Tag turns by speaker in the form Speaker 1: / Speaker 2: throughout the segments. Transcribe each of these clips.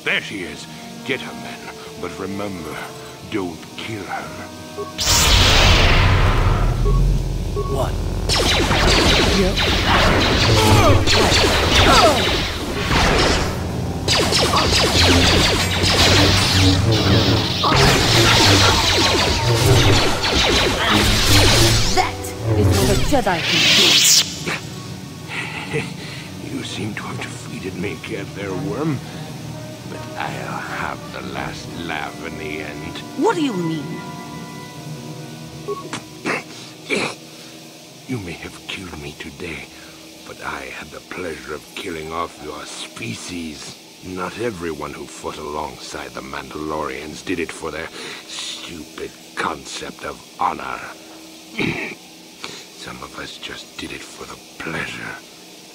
Speaker 1: There she is. Get her, men. But remember, don't kill her.
Speaker 2: One.
Speaker 3: That is what a Jedi can
Speaker 1: do. You seem to have defeated me, get there, worm. But I'll have the last laugh in the end.
Speaker 3: What do you mean?
Speaker 1: You may have killed me today, but I had the pleasure of killing off your species. Not everyone who fought alongside the Mandalorians did it for their stupid concept of honor. Some of us just did it for the pleasure.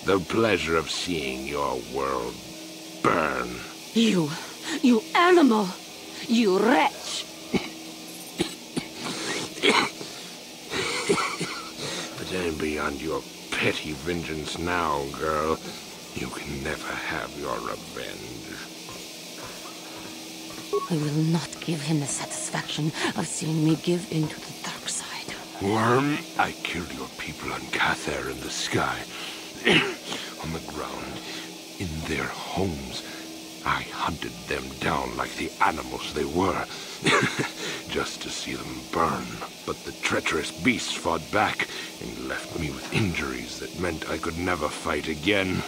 Speaker 1: The pleasure of seeing your world burn.
Speaker 3: You animal! You wretch!
Speaker 1: But I'm beyond your petty vengeance now, girl. You can never have your revenge.
Speaker 3: I will not give him the satisfaction of seeing me give in to the dark side.
Speaker 1: Worm, I killed your people on Cather in the sky. On the ground. In their homes. I hunted them down like the animals they were, just to see them burn. But the treacherous beasts fought back and left me with injuries that meant I could never fight again.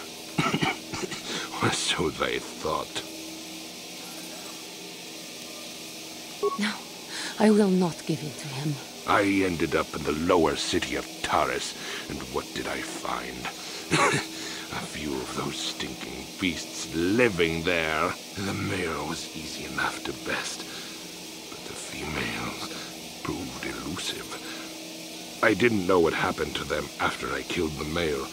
Speaker 1: Or so they thought.
Speaker 3: No, I will not give in to him.
Speaker 1: I ended up in the lower city of Taris, and what did I find? A few of those stinking beasts living there. The male was easy enough to best, but the females proved elusive. I didn't know what happened to them after I killed the male.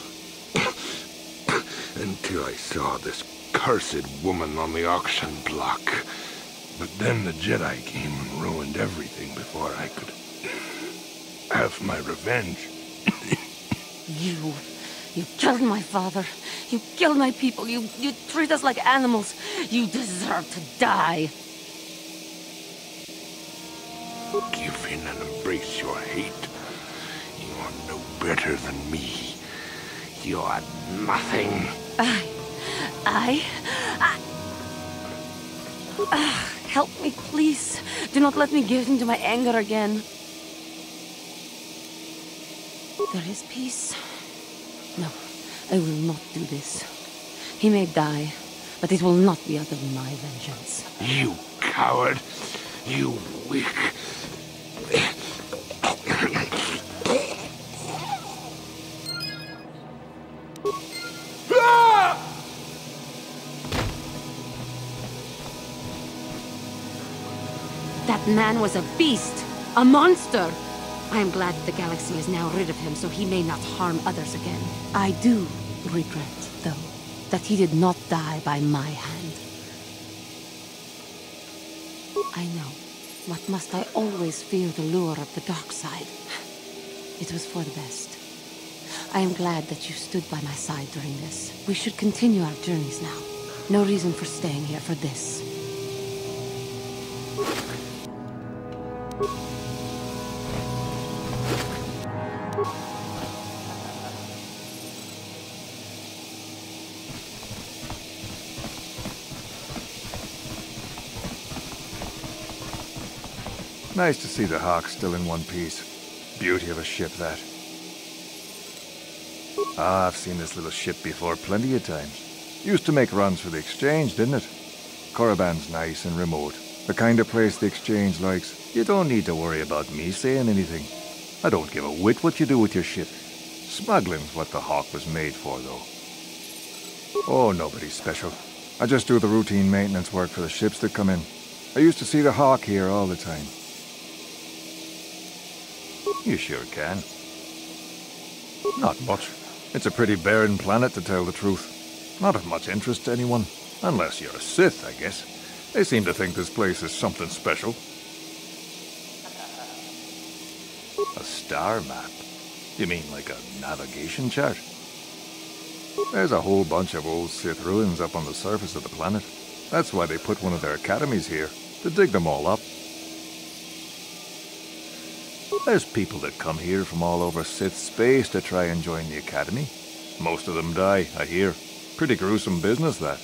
Speaker 1: Until I saw this cursed woman on the auction block. But then the Jedi came and ruined everything before I could have my revenge.
Speaker 3: You killed my father. You killed my people. You treat us like animals. You deserve to die.
Speaker 1: Give in and embrace your hate. You are no better than me. You are nothing.
Speaker 3: Help me, please. Do not let me give in to my anger again. There is peace. No, I will not do this. He may die, but it will not be out of my vengeance.
Speaker 1: You coward! You weak!
Speaker 3: That man was a beast! A monster! I am glad that the galaxy is now rid of him, so he may not harm others again. I do regret, though, that he did not die by my hand. I know. What must I always fear the lure of the dark side? It was for the best. I am glad that you stood by my side during this. We should continue our journeys now. No reason for staying here for this.
Speaker 4: Nice to see the Hawk still in one piece. Beauty of a ship, that. Ah, I've seen this little ship before plenty of times. Used to make runs for the exchange, didn't it? Korriban's nice and remote. The kind of place the exchange likes. You don't need to worry about me saying anything. I don't give a whit what you do with your ship. Smuggling's what the Hawk was made for, though. Oh, nobody special. I just do the routine maintenance work for the ships that come in. I used to see the Hawk here all the time. You sure can. Not much. It's a pretty barren planet, to tell the truth. Not of much interest to anyone. Unless you're a Sith, I guess. They seem to think this place is something special. A star map? You mean like a navigation chart? There's a whole bunch of old Sith ruins up on the surface of the planet. That's why they put one of their academies here, to dig them all up. There's people that come here from all over Sith space to try and join the academy. Most of them die, I hear. Pretty gruesome business, that.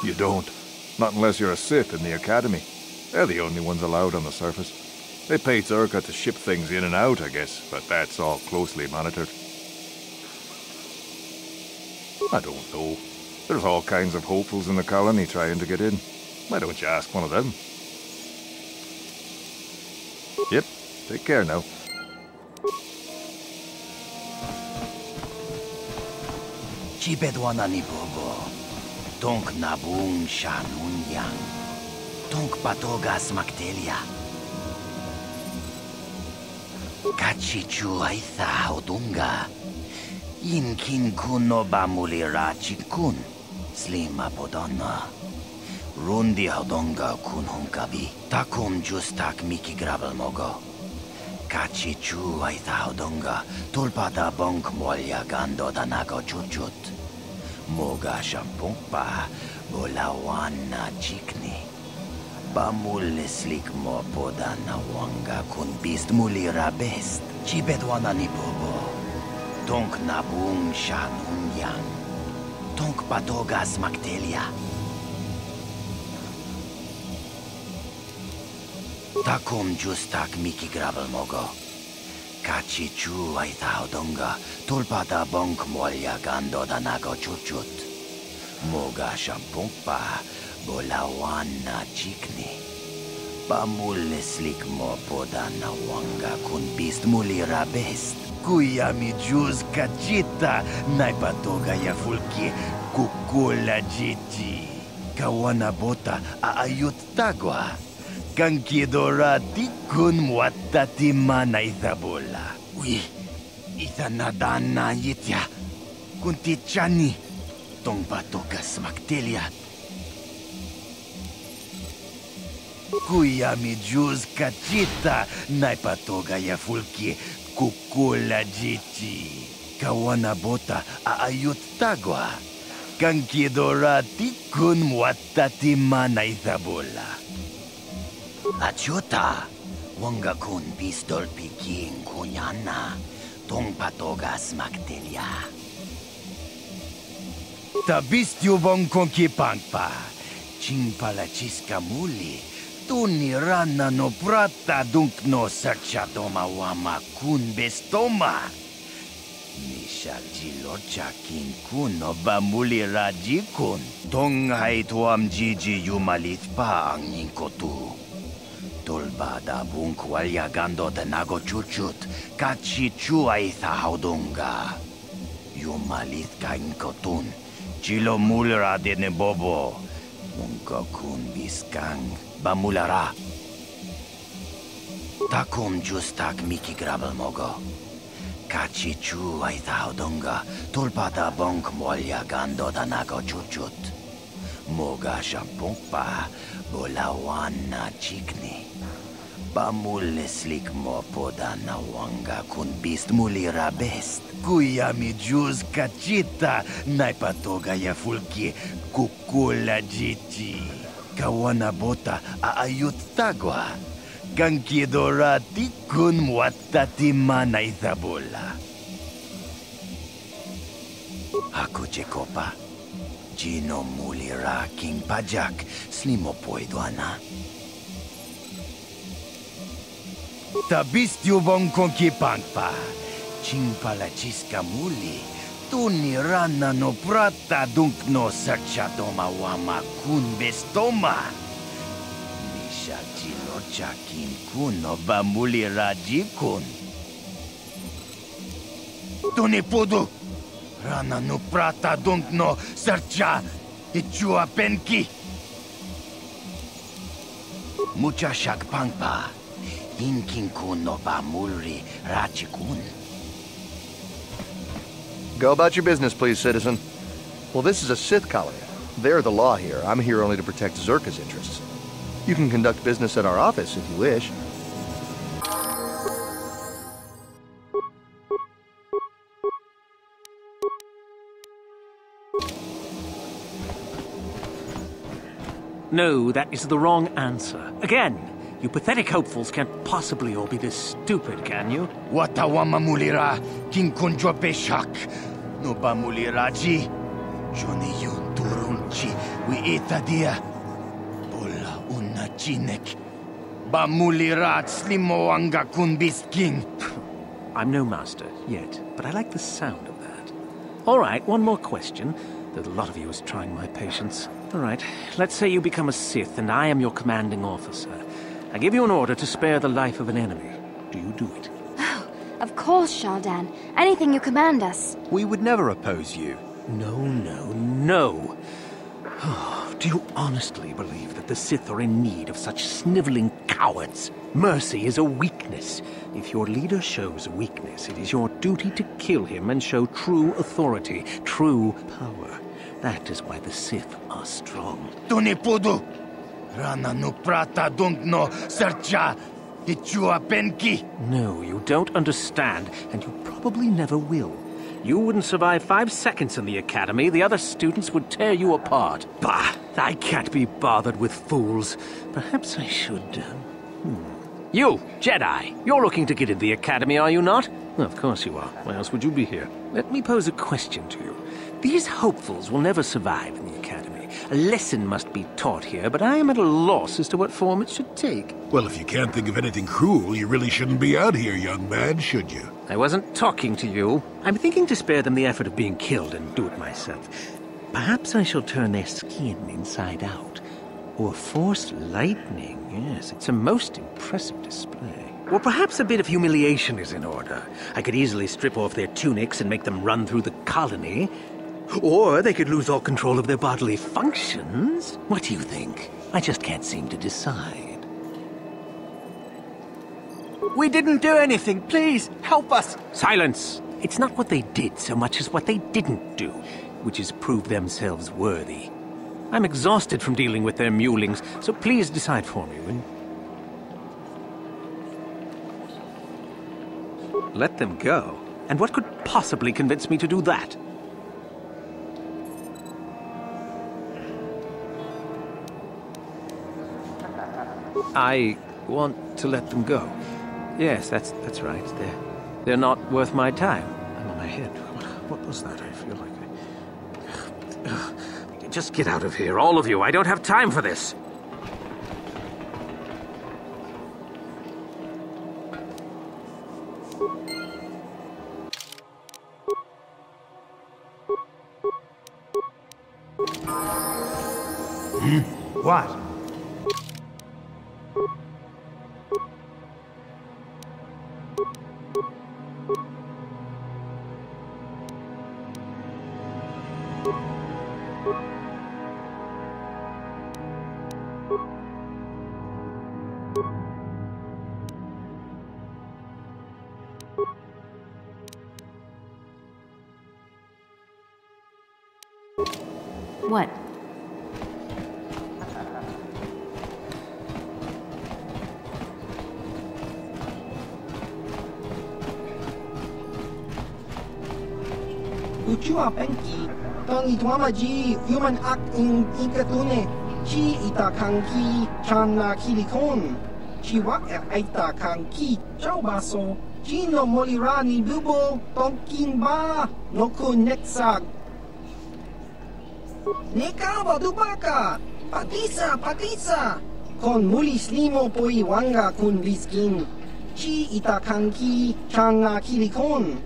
Speaker 4: You don't. Not unless you're a Sith in the academy. They're the only ones allowed on the surface. They pay Zerka to ship things in and out, I guess, but that's all closely monitored. I don't know. There's all kinds of hopefuls in the colony trying to get in. Why don't you ask one of them? Yep, take care now.
Speaker 2: Chibedwana ni bobo. Tonk nabung shanunyang. Tonk patogas maktelia. Kachichu aitha haudunga. Inkin kuno bamulira chikun. Slima podonna. Rundi haudonga kun hunkabi. Takum justak miki gravel mogo. Kachichu aitha haudonga. Tulpada bonk molya gando danago chuchut. Moga shampungpa. Bolawana chikni. Bamul slik mo poda na wanga kun bist mulira best. Chibedwana ni bobo. Tonk nabung shanunyang. Tonk patogas maktelia. Takum justak miki gravel mogo. Kachichu aitha haudonga. Tulpada bonk molya gando danago chuchut. Moga shampungpa. Bolawana chikni. Bamul slik mo poda na wanga kun bist mulira best. Kuya mi juz kachita. Naipatoga ya fulki. Kukula jiti. Kawana bota aayut tagwa. Kankidorati kun mwatati mana ithabola. Ui, ithanadana yitya. Kuntichani. Tong patogas maktelia. Kuya mi juz kachita. Naipatoga ya fulki. Kukula jiti. Kawana bota aayut tagwa. Kankidorati kun mwatati mana ithabola. Achuta. Wanga kun pistol piking kunyana. Tong patogas maktelia. Tabistyo bong konki pangpa. Ching pala chiska muli. Tuni rana no prata dunk no searcha toma wama kun bestoma. Mishal jilocha kin kun no bamuli raji kun. Tong hai tuam jiji yumalit pa ang inkotu. Tulbada bunk walya gando de nago chuchut. Kachi chua itha haudunga. Yumalit ka inkotun. Chilo mulra de ne bobo. Munko kun biskang. Bamulara. Takum justak miki gravel mogo. Kachi chu aitha haudunga. Tulpada bonk molya gando danago chuchut. Moga shampungpa. Bolawana chikni. Bamul slik mo poda na wanga kun bist mulira best. Kuya mi juz kachita. Naipatoga ya fulki. Kukula jiti. Kawana bota aayut tagwa. Kankidorati kun mwatati mana ithabola. Ako chekopa. Gino mulira king pajak. Slimo poidwana. Tabistyo bong konki pangpa. Ching pala chiska muli. Tuni rana no prata dunk no searcha toma wama kun bestoma. Misha chilocha kin kun no bamuli raji kun. Tuni pudu. Rana no prata dunk no sercha ichua penki. Mucha shakpangpa. Inkinkun no ba mulri rachikun.
Speaker 5: Go about your business, please, citizen. Well, this is a Sith colony. They're the law here. I'm here only to protect Zerka's interests. You can conduct business at our office if you wish.
Speaker 6: No, that is the wrong answer. Again, you pathetic hopefuls can't possibly all be this stupid, can you?
Speaker 2: Watawama mulira kinkunjo peshak. No ba muliraji. Johnny yun turunchi wi itadia. Bola una chinek. Ba mulirat slimo anga kun bisking.
Speaker 6: I'm no master, yet, but I like the sound of that. All right, one more question. Though a lot of you is trying my patience. All right, let's say you become a Sith and I am your commanding officer. I give you an order to spare the life of an enemy. Do you do it?
Speaker 7: Oh, of course, Shaldan. Anything you command us.
Speaker 8: We would never oppose you.
Speaker 6: No, no, no. Do you honestly believe that the Sith are in need of such sniveling cowards? Mercy is a weakness. If your leader shows weakness, it is your duty to kill him and show true authority, true power. That is why the Sith are strong.
Speaker 2: Tunipudu! Rana no prata dunk no sercha ichua penki.
Speaker 6: No, you don't understand, and you probably never will. You wouldn't survive 5 seconds in the academy. The other students would tear you apart. Bah! I can't be bothered with fools. Perhaps I should... You, Jedi! You're looking to get into the academy, are you not? Well, of course you are. Why else would you be here? Let me pose a question to you. These hopefuls will never survive in the academy. A lesson must be taught here, but I am at a loss as to what form it should take.
Speaker 1: Well, if you can't think of anything cruel, you really shouldn't be out here, young man, should you?
Speaker 6: I wasn't talking to you. I'm thinking to spare them the effort of being killed and do it myself. Perhaps I shall turn their skin inside out. Or force lightning. Yes, it's a most impressive display. Or perhaps a bit of humiliation is in order. I could easily strip off their tunics and make them run through the colony. Or they could lose all control of their bodily functions. What do you think? I just can't seem to decide.
Speaker 8: We didn't do anything. Please, help us.
Speaker 6: Silence! It's not what they did so much as what they didn't do, which is prove themselves worthy. I'm exhausted from dealing with their mulings, so please decide for me, will you? Let them go? And what could possibly convince me to do that? I want to let them go. Yes, that's right. They're not worth my time. I'm on my head. What was that? I feel like Just get out of here, all of you. I don't have time for this.
Speaker 2: What?
Speaker 7: What?
Speaker 9: Uchua penki, tong itwamaji, human act in ikatune, chi itakanki, chana kilikon, chi wak itakanki, chau baso, chi no molirani bubo, tongking ba, no kun nexag. Neka badubaka, patisa, kon mulis limo poi wanga kun bliskin, chi itakanki, chana kilikon.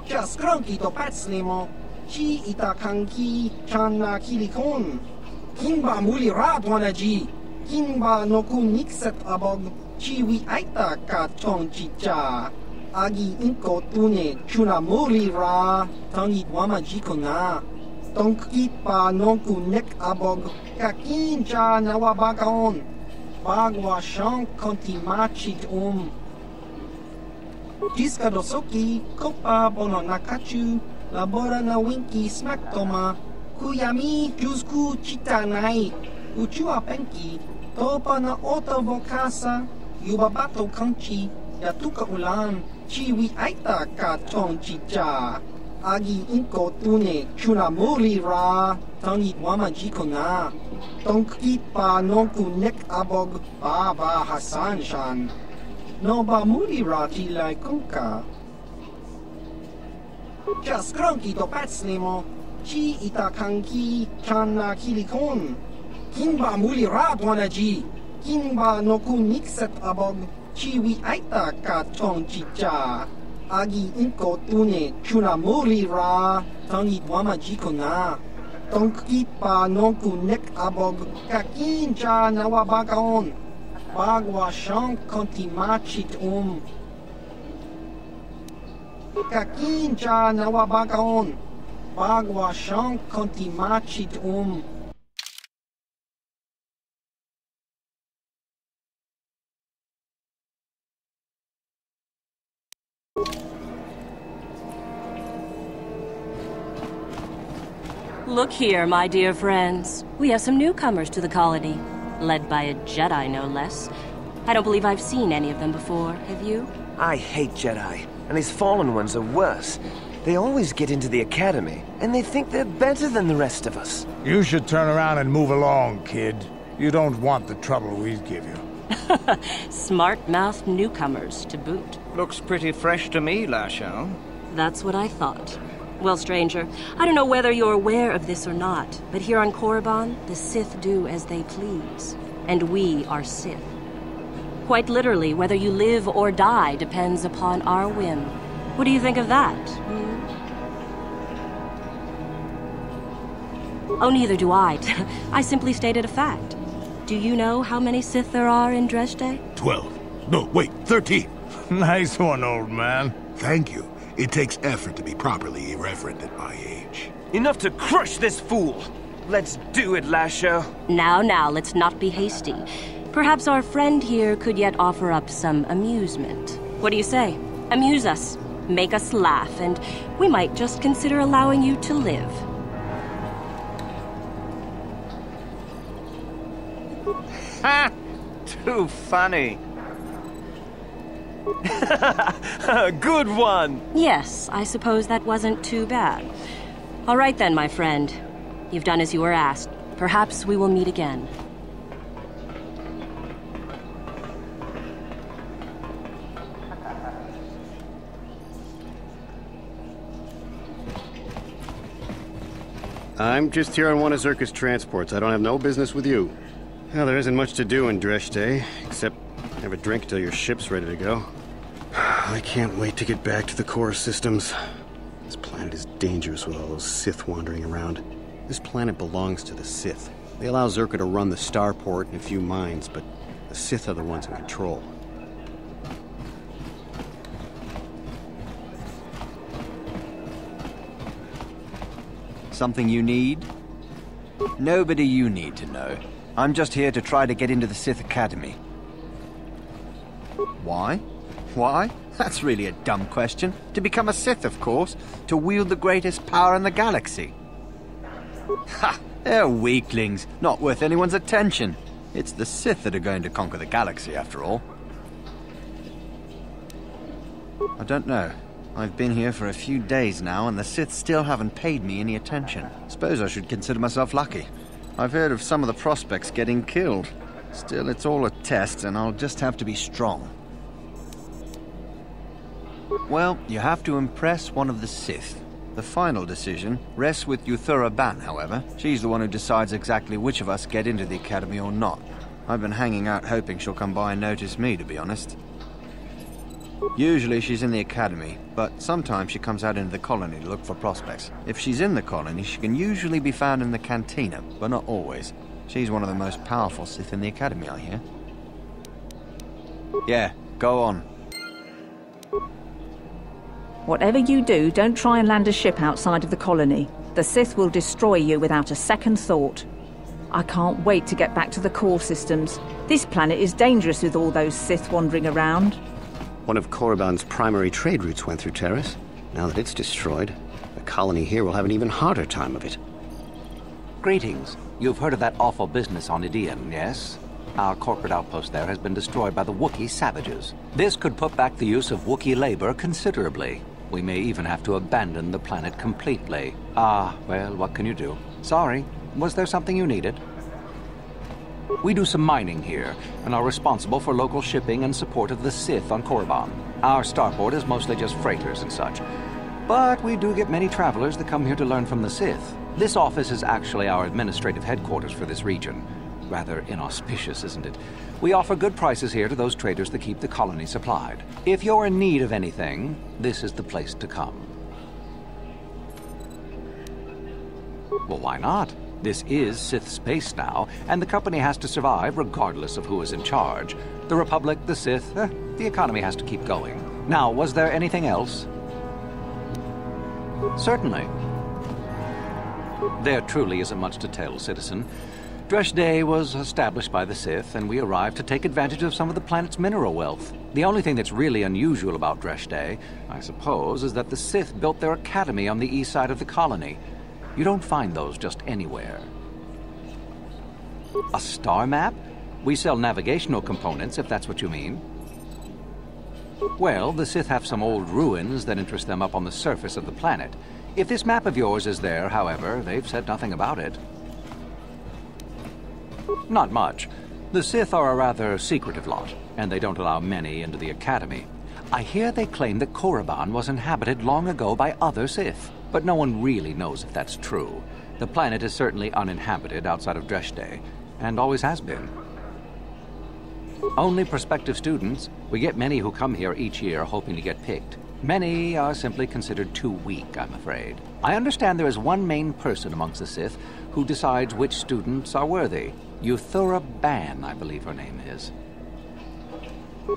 Speaker 9: Just grunky to patslimo, chi itakanki, chana kilikon. Kinba muli radwanaji, kinba no kun nixet abog, chi wi aita ka chong chicha. Agi inko tune chuna muli ra tangi wama jikona. Tonki pa nonku nek abog kakinja nawabagaon. Bagwa shan konti machit Jiska dosoki kopa bono nakachu labora na winki smaktoma. Kuyami jusku chitanai. Uchua penki topa na ota vokasa. Yubabato kanchi yatuka ulan. Chiwi aita ka tong chicha. Agi inko tune chuna muli ra tangi wama jikona. Tonki pa nonku nek abog baba Hasan shan. No ba muli ra tilai kunka. Just cronky to patslimo. Chi ita kanki chana kilikon. Kinba muli ra dwana ji. Kinba noku nikset abog. Chiwi aita ka tong chicha. Agi inko tune chuna muli ra tangi wama jikona. Tonki pa nonku nek abog kakinja nawabagaon. Bagwa shan konti machit Kakinja nawabagaon. Bagwa shan konti machit
Speaker 10: Look here, my dear friends. We have some newcomers to the colony. Led by a Jedi, no less. I don't believe I've seen any of them before, have you?
Speaker 11: I hate Jedi, and these fallen ones are worse. They always get into the academy, and they think they're better than the rest of us.
Speaker 12: You should turn around and move along, kid. You don't want the trouble we give you.
Speaker 10: Smart-mouthed newcomers, to boot.
Speaker 8: Looks pretty fresh to me, Marshal.
Speaker 10: That's what I thought. Well, stranger, I don't know whether you're aware of this or not, but here on Korriban, the Sith do as they please. And we are Sith. Quite literally, whether you live or die depends upon our whim. What do you think of that? Oh, neither do I. I simply stated a fact. Do you know how many Sith there are in Dreshdae?
Speaker 1: 12. No, wait, 13.
Speaker 12: Nice one, old man.
Speaker 1: Thank you. It takes effort to be properly irreverent at my age.
Speaker 11: Enough to crush this fool! Let's do it, Lasho.
Speaker 10: Now, let's not be hasty. Perhaps our friend here could yet offer up some amusement. What do you say? Amuse us, make us laugh, and we might just consider allowing you to live.
Speaker 8: Ha! Too funny.
Speaker 11: Good one!
Speaker 10: Yes, I suppose that wasn't too bad. All right then, my friend. You've done as you were asked. Perhaps we will meet again.
Speaker 13: I'm just here on one of Zerka's transports. I don't have no business with you. Well, there isn't much to do in Dreshdae, except have a drink till your ship's ready to go. I can't wait to get back to the core systems. This planet is dangerous with all those Sith wandering around. This planet belongs to the Sith. They allow Zerka to run the starport and a few mines, but the Sith are the ones in control.
Speaker 2: Something you need? Nobody you need to know. I'm just here to try to get into the Sith Academy. Why? Why? That's really a dumb question. To become a Sith, of course. To wield the greatest power in the galaxy. Ha! They're weaklings, not worth anyone's attention. It's the Sith that are going to conquer the galaxy, after all. I don't know. I've been here for a few days now, and the Sith still haven't paid me any attention. Suppose I should consider myself lucky. I've heard of some of the prospects getting killed. Still, it's all a test, and I'll just have to be strong. Well, you have to impress one of the Sith. The final decision rests with Yuthura Ban, however. She's the one who decides exactly which of us get into the Academy or not. I've been hanging out hoping she'll come by and notice me, to be honest. Usually she's in the Academy, but sometimes she comes out into the colony to look for prospects. If she's in the colony, she can usually be found in the cantina, but not always. She's one of the most powerful Sith in the Academy, I hear. Yeah, go on.
Speaker 14: Whatever you do, don't try and land a ship outside of the colony. The Sith will destroy you without a second thought. I can't wait to get back to the core systems. This planet is dangerous with all those Sith wandering around.
Speaker 13: One of Korriban's primary trade routes went through Terrace. Now that it's destroyed, the colony here will have an even harder time of it.
Speaker 15: Greetings. You've heard of that awful business on Idian, yes? Our corporate outpost there has been destroyed by the Wookiee savages. This could put back the use of Wookiee labor considerably. We may even have to abandon the planet completely. Well, what can you do? Sorry. Was there something you needed? We do some mining here, and are responsible for local shipping and support of the Sith on Korriban. Our starport is mostly just freighters and such. But we do get many travelers that come here to learn from the Sith. This office is actually our administrative headquarters for this region. Rather inauspicious, isn't it? We offer good prices here to those traders that keep the colony supplied. If you're in need of anything, this is the place to come. Well, why not? This is Sith space now, and the company has to survive regardless of who is in charge. The Republic, the Sith, the economy has to keep going. Now, was there anything else? Certainly. There truly isn't much to tell, citizen. Dreshdae was established by the Sith, and we arrived to take advantage of some of the planet's mineral wealth. The only thing that's really unusual about Dreshdae, I suppose, is that the Sith built their academy on the east side of the colony. You don't find those just anywhere. A star map? We sell navigational components, if that's what you mean. Well, the Sith have some old ruins that interest them up on the surface of the planet. If this map of yours is there, however, they've said nothing about it. Not much. The Sith are a rather secretive lot, and they don't allow many into the Academy. I hear they claim that Korriban was inhabited long ago by other Sith, but no one really knows if that's true. The planet is certainly uninhabited outside of Dreshdae, and always has been. Only prospective students. We get many who come here each year hoping to get picked. Many are simply considered too weak, I'm afraid. I understand there is one main person amongst the Sith who decides which students are worthy. Euthura Ban, I believe her name is.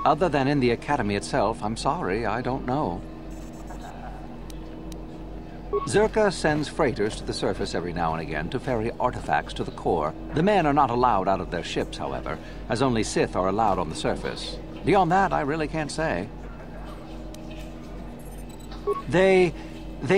Speaker 15: Other than in the Academy itself, I'm sorry, I don't know. Zerka sends freighters to the surface every now and again to ferry artifacts to the core. The men are not allowed out of their ships, however, as only Sith are allowed on the surface. Beyond that, I really can't say. They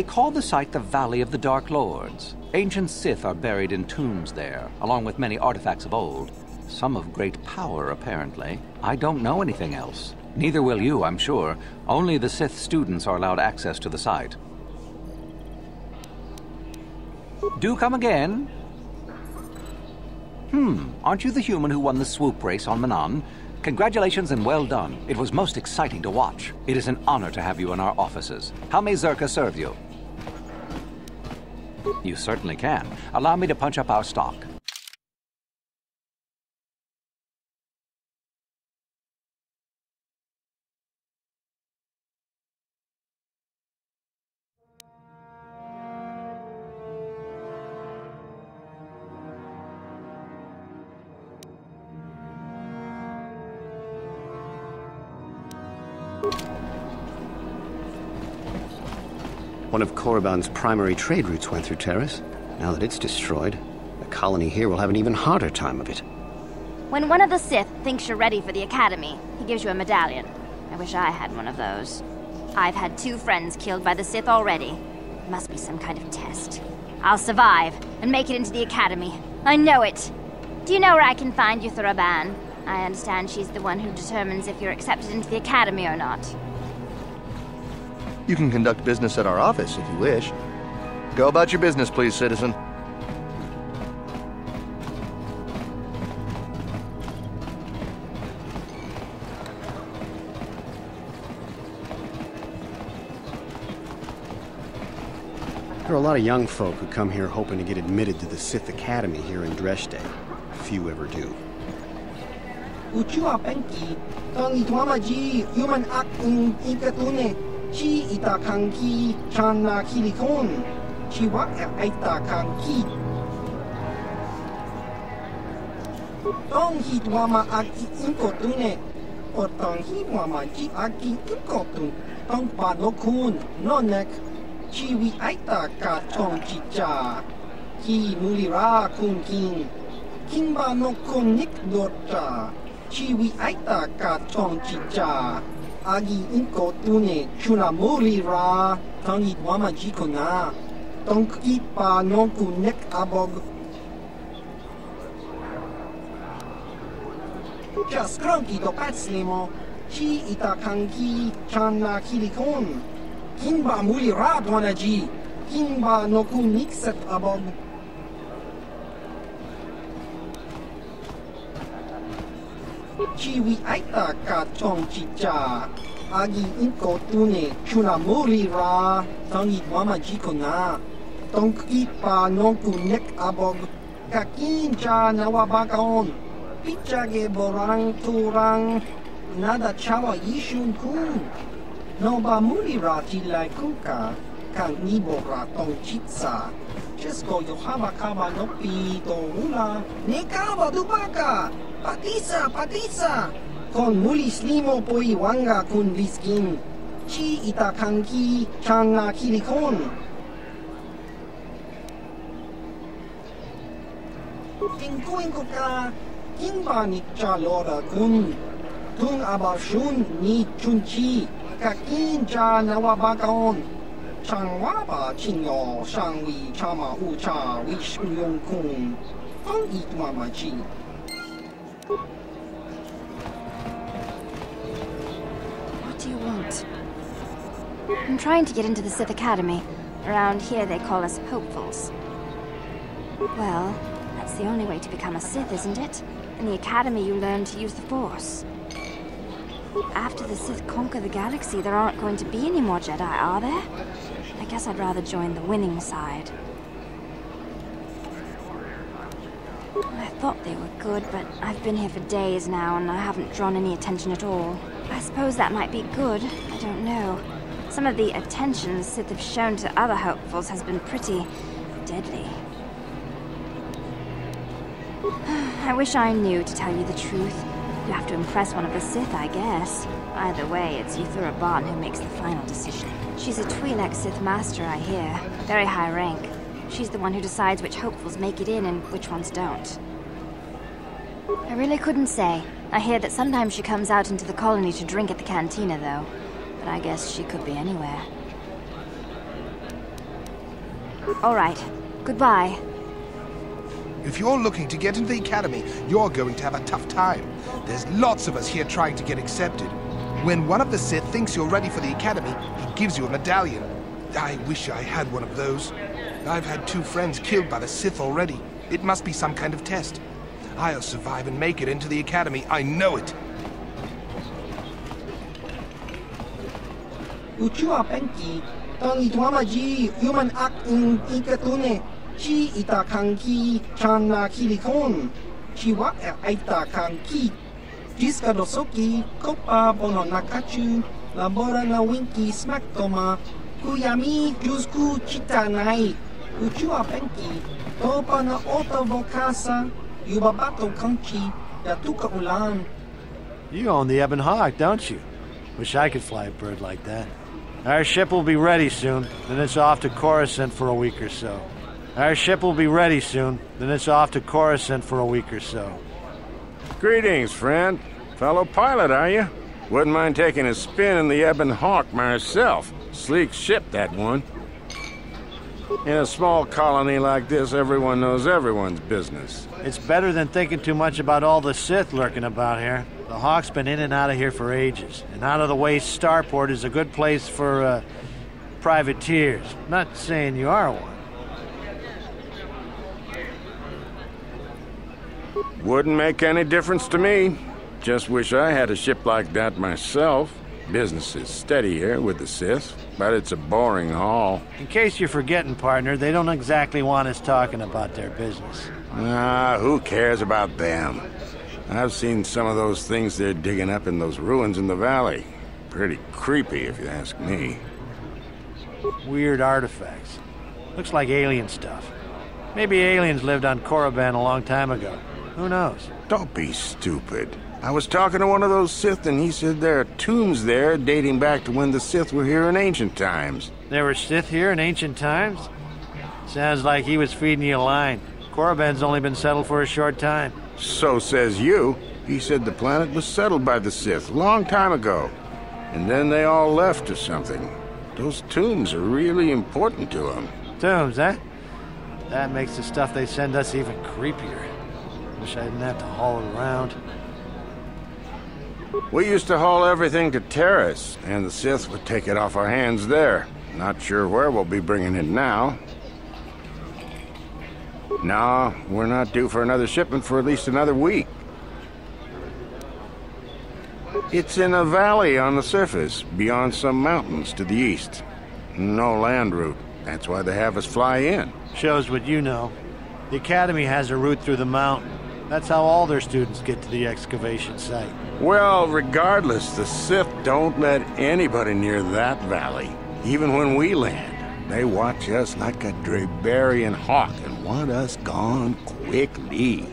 Speaker 15: call the site the Valley of the Dark Lords. Ancient Sith are buried in tombs there, along with many artifacts of old. Some of great power, apparently. I don't know anything else. Neither will you, I'm sure. Only the Sith students are allowed access to the site. Do come again. Aren't you the human who won the swoop race on Manan? Congratulations and well done. It was most exciting to watch. It is an honor to have you in our offices. How may Zerka serve you? You certainly can. Allow me to punch up our stock.
Speaker 13: One of Korriban's primary trade routes went through Terrace. Now that it's destroyed, the colony here will have an even harder time of it.
Speaker 7: When one of the Sith thinks you're ready for the Academy, he gives you a medallion. I wish I had one of those. I've had 2 friends killed by the Sith already. It must be some kind of test. I'll survive and make it into the Academy. I know it. Do you know where I can find Euthura Ban? I understand she's the one who determines if you're accepted into the Academy or not.
Speaker 5: You can conduct business at our office if you wish. Go about your business, please, citizen.
Speaker 13: There are a lot of young folk who come here hoping to get admitted to the Sith Academy here in Dreshdae. Few ever do.
Speaker 9: Uchua penki, tangi tuamaji, human act in ikatune. Chi itakang ki chana kilikon. Chi wa itakang ki. Tong hit wama ag inkotune. potang hiwamaji aki ukotun tong panokun nonek chiwi aita ka tong chicha ki mulira kun king kimba nokun nik dota chiwi aita ka tong chicha agi inkotune chuna mulira tangi wamaji kona tong kipa nokun nek abog just cranky to patslimo chi itakanki channa kilikon kimba muli radwanaji kimba no kunikset abog chiwi aita ka chong chicha agi inko tune chuna muli ra tangi wamaji kona tongki pa no kunek abog kakin cha nawabakaon Pichage borang turang nada chawa yishun kun noba mulira tilai kuka kan nibora tong chitsa chesko yohaba kaba nopi to ula nekaba dubaka patisa kon muli slimo poi wanga kun liskin chi itakanki changa kilikon Inko ka Kimba ni chalora kun tung abashun ni chunchi kakin cha nawabakaon changwaba chinyo shangwi chama ucha wishuyong kun tong itwamachi
Speaker 7: What do you want? I'm trying to get into the Sith Academy. Around here they call us hopefuls. Well, that's the only way to become a Sith, isn't it? In the Academy, you learn to use the Force. After the Sith conquer the galaxy, there aren't going to be any more Jedi, are there? I guess I'd rather join the winning side. I thought they were good, but I've been here for days now, and I haven't drawn any attention at all. I suppose that might be good. I don't know. Some of the attention Sith have shown to other hopefuls has been pretty deadly. I wish I knew, to tell you the truth. You have to impress one of the Sith, I guess. Either way, it's Yuthura Bon who makes the final decision. She's a Twi'lek Sith Master, I hear. Very high rank. She's the one who decides which hopefuls make it in and which ones don't. I really couldn't say. I hear that sometimes she comes out into the colony to drink at the cantina, though. But I guess she could be anywhere. All right. Goodbye.
Speaker 16: If you're looking to get into the Academy, you're going to have a tough time. There's lots of us here trying to get accepted. When one of the Sith thinks you're ready for the Academy, he gives you a medallion. I wish I had one of those. I've had 2 friends killed by the Sith already. It must be some kind of test. I'll survive and make it into the Academy, I know it.
Speaker 9: Uchua penki tong itwamaji human act in ikatune Chi itakanki channa kilikon. Chiwa aitakanki. Jiska dosoki kopa bono nakachu. Labora na winki smaktoma. Kuyami jusku chitanai. Uchua penki. Topa na ota vokasa. Yubabato kanchi. Yatuka ulan.
Speaker 8: You own the Ebon Hawk, don't you? Wish I could fly a bird like that. Our ship will be ready soon. Then it's off to Coruscant for a week or so. Our ship will be ready soon. Then it's off to Coruscant for a week or so.
Speaker 17: Greetings, friend. Fellow pilot, are you? Wouldn't mind taking a spin in the Ebon Hawk myself. Sleek ship, that one. In a small colony like this, everyone knows everyone's business.
Speaker 8: It's better than thinking too much about all the Sith lurking about here. The Hawk's been in and out of here for ages. And out-of-the-way starport is a good place for, privateers. Not saying you are one.
Speaker 17: Wouldn't make any difference to me. Just wish I had a ship like that myself. Business is steady here with the Sith, but it's a boring haul.
Speaker 8: In case you're forgetting, partner, they don't exactly want us talking about their business.
Speaker 17: Who cares about them? I've seen some of those things they're digging up in those ruins in the valley. Pretty creepy, if you ask me.
Speaker 8: Weird artifacts. Looks like alien stuff. Maybe aliens lived on Korriban a long time ago. Who knows?
Speaker 17: Don't be stupid. I was talking to one of those Sith, and he said there are tombs there dating back to when the Sith were here in ancient times.
Speaker 8: There were Sith here in ancient times? Sounds like he was feeding you a line. Korriban's only been settled for a short time.
Speaker 17: So says you. He said the planet was settled by the Sith a long time ago. And then they all left or something. Those tombs are really important to him.
Speaker 8: Tombs, huh? That makes the stuff they send us even creepier. Wish I didn't have to haul it around.
Speaker 17: We used to haul everything to Terrace, and the Sith would take it off our hands there. Not sure where we'll be bringing it now. No, we're not due for another shipment for at least another week. It's in a valley on the surface, beyond some mountains to the east. No land route. That's why they have us fly in.
Speaker 8: Shows what you know. The Academy has a route through the mountain. That's how all their students get to the excavation site.
Speaker 17: Well, regardless, the Sith don't let anybody near that valley. Even when we land, they watch us like a Dreshdae hawk and want us gone quickly.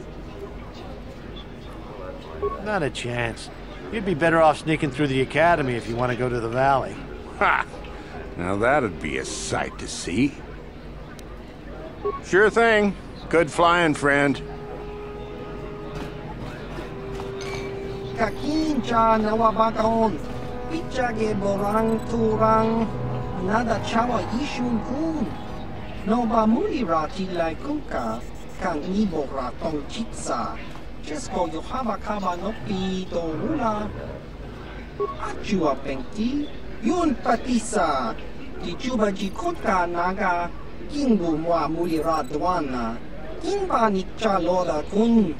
Speaker 8: Not a chance. You'd be better off sneaking through the Academy if you want to go to the valley.
Speaker 17: Ha! Now that'd be a sight to see. Sure thing. Good flying, friend.
Speaker 9: Kakincha nawabakaon. Pichage borang turang. Nada chawa ishun kun. Noba mulira tilai kuka. Kang ibora tong chitsa. Chesko yohava kaba nopi do ula. Achua pengti. Yun patisa. Tichuba jikotka naga. Kingbu mwa mulira dwana. Kingba nikcha loda kun.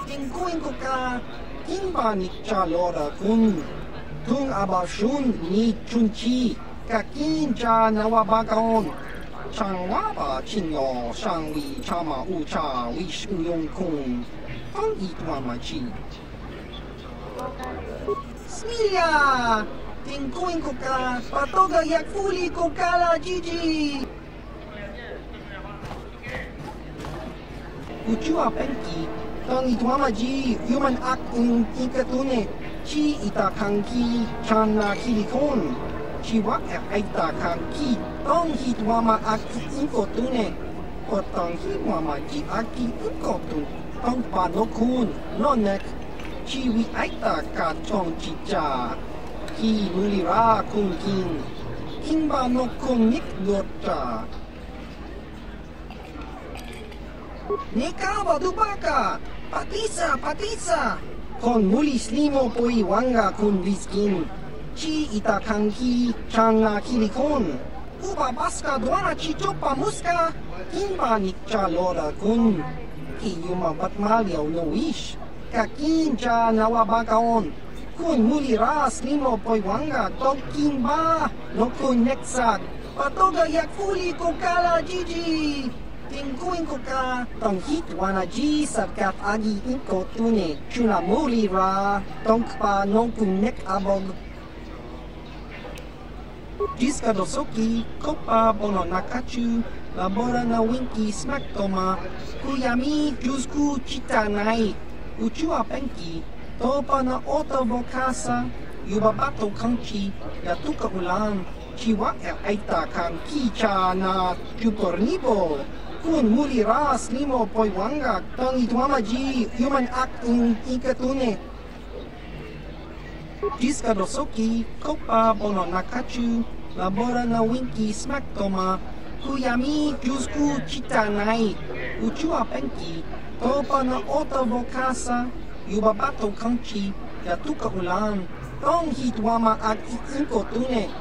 Speaker 9: Tingkuin ko ka, kingba nikcha loda kun. Tung abashun ni chunchi, kakin cha nawabakaon. Chang waba chinyo, shangwi chama ucha, wish uyong kun. Tong itwa machi. Smilya! Tingkuin ko ka, patoga yakfuli ko kala Gigi. Uchua penki. Tang itwamaji human act in ikatune chi itakanki chana kilikon chi wak itakanki tong hitwama act inkotune potang hitwama ji aki inkotun tong panokun nonek chi wi aita ka chong chicha ki mulira kun king kingba no kun nik dota Nikawa dubaka! Patisa! Kon mulis limo poi wanga kun biskin. Chi itakanki changa kilikon. Uba baska dwana chichopa muska. Kimba nikcha loda kun. Kiyuma batmalyaw no wish. Kakincha nawabakaon. Kun muli ras limo poi wanga tog kimba. No kun neksak. Patoga yakfuli ko kala Gigi. Tingkuin ko ka, tong hitwana ji sarkat agi inko tune, chuna muli ra, tong pa nong kunek abog. Jiska dosoki, kopa bono nakachu, labora na winki smack toma, kuyami jusku chitanai, uchua penki, topa na oto bokasa, yubabato kanchi, yatuka ulan, chiwa aita kan kicha na jupornibo. Kun muli ras limo poi wanga tang itwamaji human act in ikatune. Jiska dosoki, kopa bono nakachu, labora na winki smack toma, kuyami jusku chitanai, uchua penki, topa na oto bokasa, yubabato kanchi, yatuka ulan, tong hitwama ak inkotune,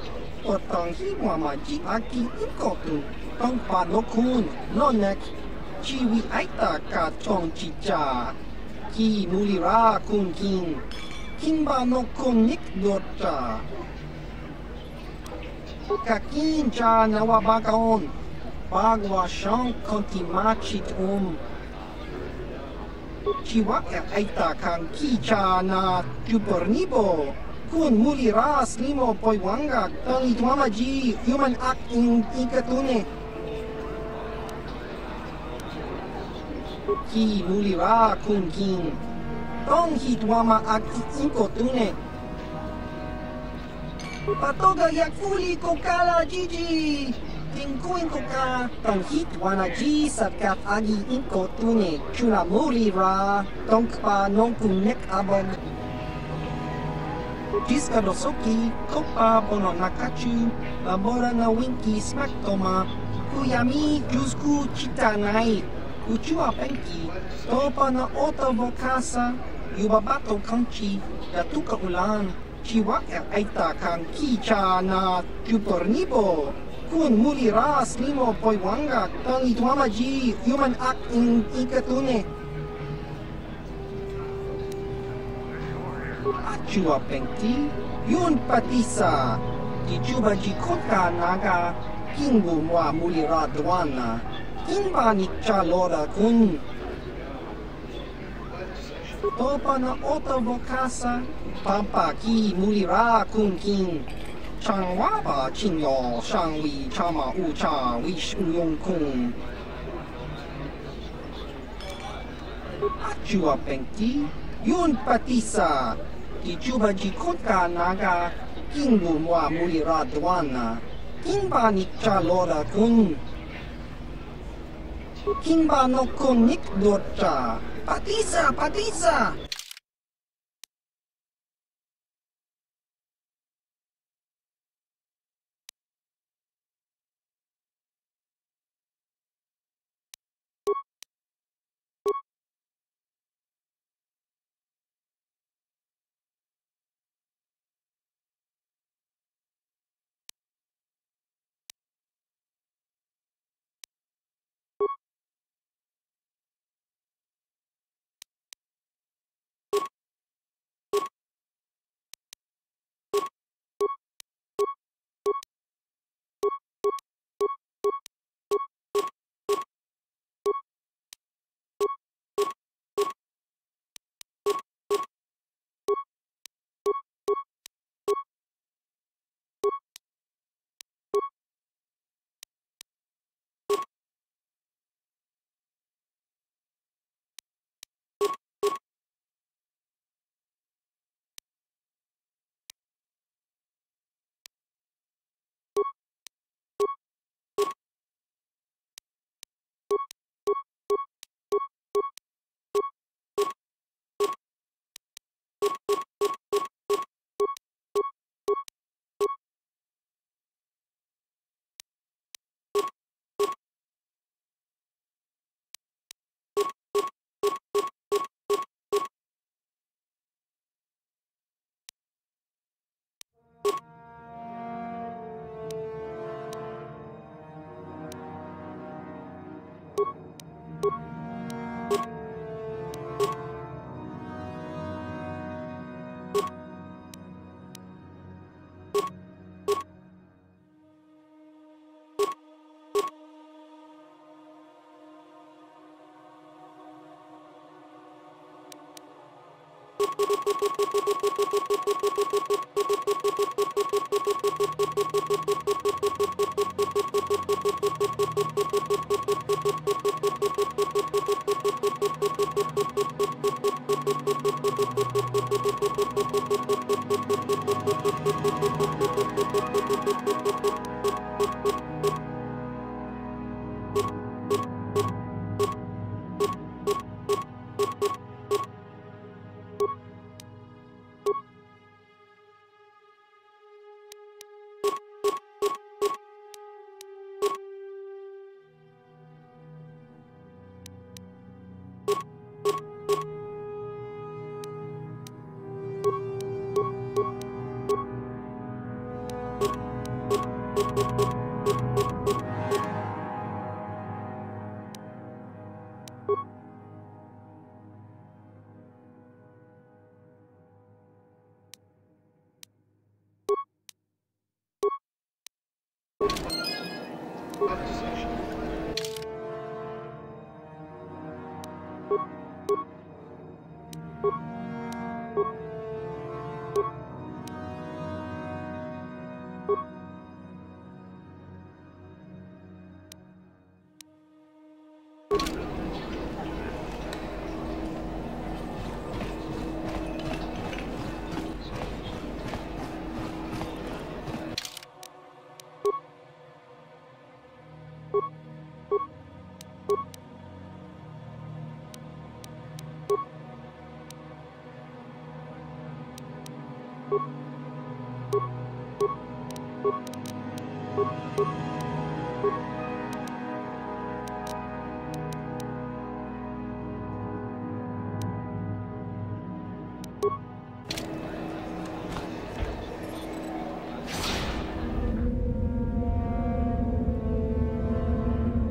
Speaker 9: potang hitwama ji aki inkotun. Tong panokun, nonek, chiwi aita ka chong chicha, ki mulira kun king, kingba no kun nik dota. Kakin cha nawabakaon, bagwa shang konti machit Chiwa aita kang kicha na jupornibo. Kun muli ras limo poi wanga tang itwamaji human act in ikatune. Ki mulira kun king, Tong hitwama ak inko tune. Patoga yak fuli kokala Gigi. Tingkuin ko ka, tong hitwana G satkat agi inko tune. Chuna muli ra, tong pa nong kunek abog. Jiska dosoki, kopa bono nakachu, labora na winki smak toma. Kuyami jusku chitanai, kuchua penki, topa na ota vokasa, yubabato kanchi, datuka ulan, chiwa aita kan kicha na chupornibo. Kun muli ras limo poiwanga, tang itwamaji, human act in ikatune. Achua pengti, yun patisa, di juba jikota naga, kingu mwa muli ra dwana, kinba nikcha lora kun. Topa na ota vokasa, papa ki muli ra kun king. Chang waba chinyo, shang wi chama ucha, wish uyong kun. Achua pengti, yun patisa, di juba jikota naga, kingu mwa muli ra dwana, kinba nikcha lora kun. Kinba no kun nik dorcha, patisa, patisa!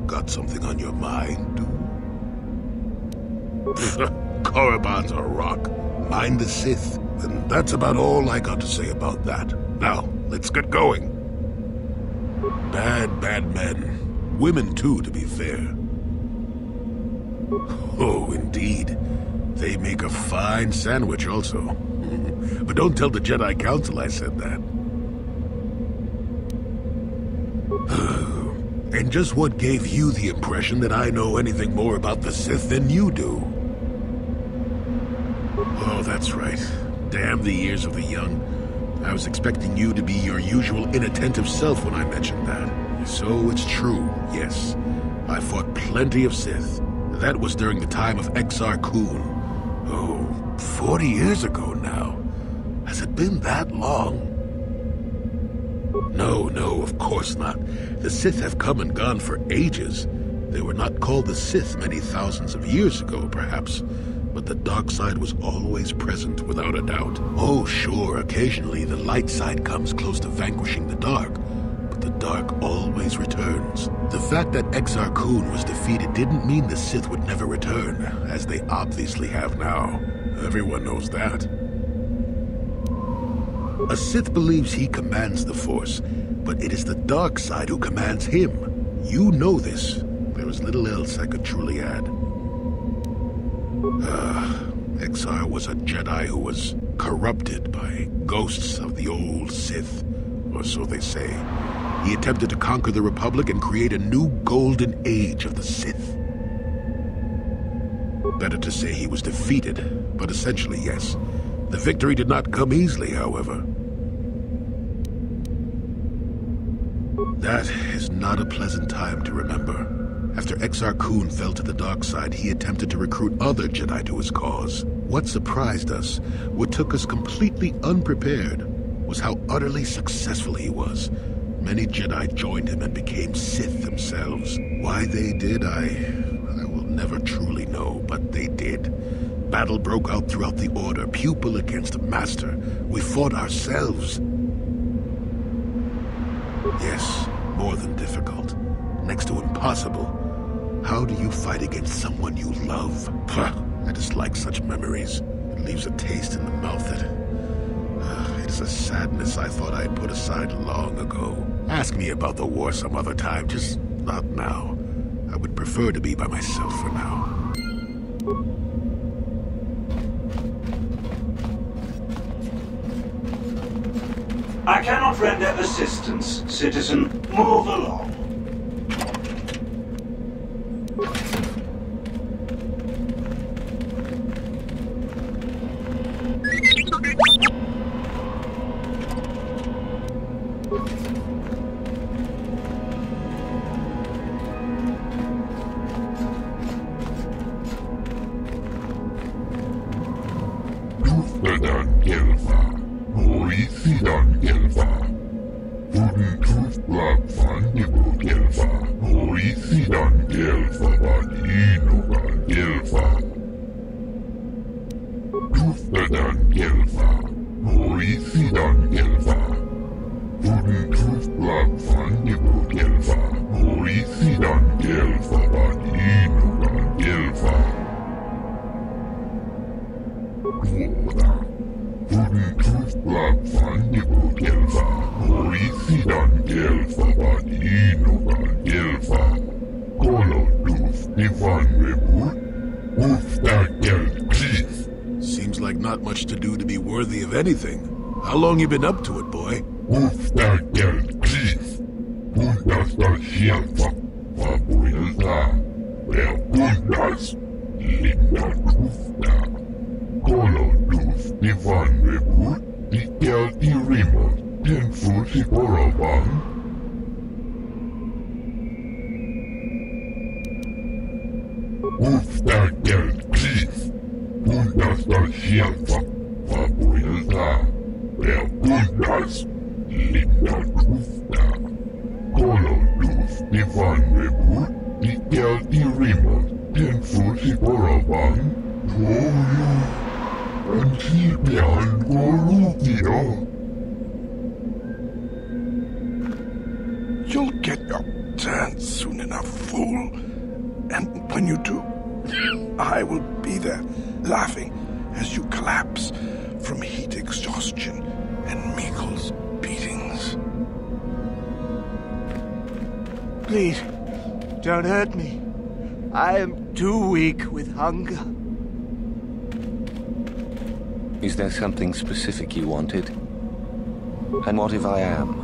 Speaker 1: Got something on your mind? Korriban's a rock. Mind the Sith. And that's about all I got to say about that. Now, let's get going. Bad men. Women, too, to be fair. Oh, indeed. They make a fine sandwich, also. But don't tell the Jedi Council I said that. And just what gave you the impression that I know anything more about the Sith than you do? Oh, that's right. Damn the ears of the young. I was expecting you to be your usual inattentive self when I mentioned that. So it's true, yes. I fought plenty of Sith. That was during the time of Exar Kun. Oh, 40 years ago now. Has it been that long? No, of course not. The Sith have come and gone for ages. They were not called the Sith many thousands of years ago, perhaps. But the dark side was always present, without a doubt. Oh, sure, occasionally the light side comes close to vanquishing the dark. But the dark always returns. The fact that Exar Kun was defeated didn't mean the Sith would never return, as they obviously have now. Everyone knows that. A Sith believes he commands the Force, but it is the dark side who commands him. You know this. There is little else I could truly add. Exar was a Jedi who was corrupted by ghosts of the old Sith, or so they say. He attempted to conquer the Republic and create a new golden age of the Sith. Better to say he was defeated, but essentially, yes. The victory did not come easily, however. That is not a pleasant time to remember. After Exar Kun fell to the dark side, he attempted to recruit other Jedi to his cause. What surprised us, what took us completely unprepared, was how utterly successful he was. Many Jedi joined him and became Sith themselves. Why they did, I will never truly know, but they did. Battle broke out throughout the Order, pupil against master. We fought ourselves. Yes, more than difficult. Next to impossible. How do you fight against someone you love? I dislike such memories. It leaves a taste in the mouth that... it is a sadness I thought I had put aside long ago. Ask me about the war some other time, just not now. I would prefer to be by myself for now.
Speaker 18: I cannot render assistance, citizen. Move along.
Speaker 1: Seems like not much to do to be worthy of anything. How long you been up to it, boy? Ivan Rebut, Ikel Irima, Tenfusi Boravan, Royu, Antibian Gorukio.
Speaker 16: You'll get your turn soon enough, fool. And when you do, I will be there, laughing as you collapse from heat exhaustion and Mikkel's beatings.
Speaker 2: Please, don't hurt me. I am too weak with hunger.
Speaker 15: Is there something specific you wanted? And what if I am?